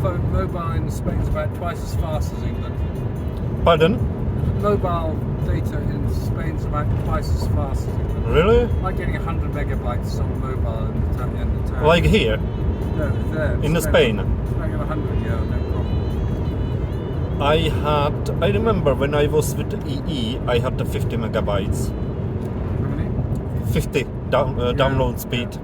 phone mobile in Spain is about twice as fast as England. Pardon? Mobile data in Spain is about twice as fast as England. Really? Like getting 100 megabytes on mobile in the town. Like here? No, there. In Spain? Like 100, yeah, no problem. I remember when I was with EE, I had the 50 megabytes. How many? 50 download speed.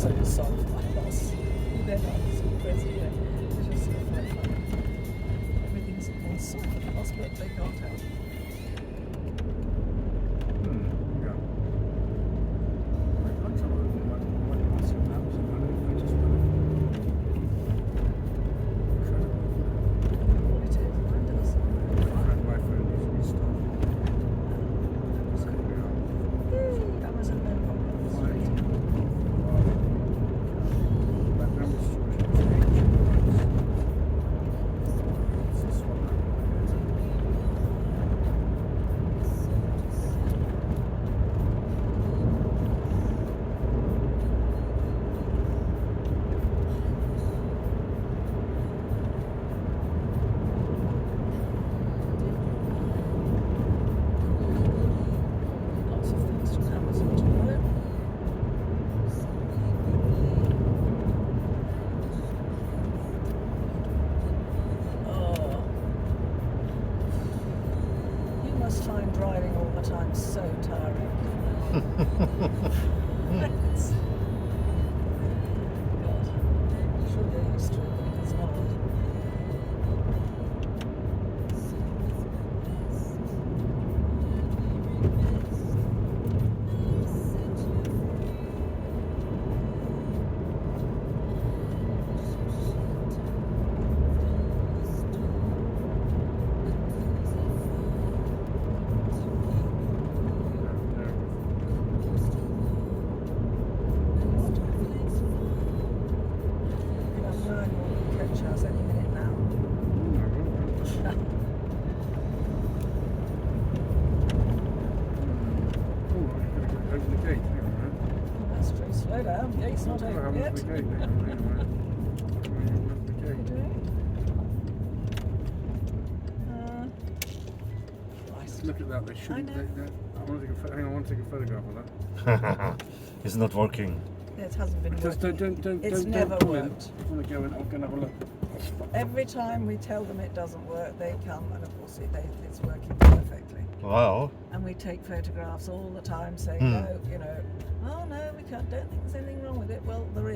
also solve my loss. They're not super crazy, it's just sort of like fun. can sort the house, but they can't help. Yeah. I don't know what it was in maps, and I just went. What it is, mine does. My phone usually started. So, yeah. Yay, Amazon no problems. But now it's changed. It's this one. Lots of things from Amazon tomorrow. Oh. You must find driving all the time so tiring. It's- God. I'm sure you're used to it, but it's not. You have 9 more coach house any minute now. Open the gate. Hang on, man. That's true. Slow down. Gate's not What open happened to yet. the gate? Hang on, open the You gate. doing? Christ. Look at that. They shouldn't. I know. I want to take hang on. I want to take a photograph of that. It's not working. It hasn't been Just working. don't. It's don't never pull in. worked. I want to go in. I'm going to have a look. Every time we tell them it doesn't work, they come and of course it's working perfectly. Wow. And we take photographs all the time saying, Hmm. no, oh no, we don't think there's anything wrong with it. Well, there is.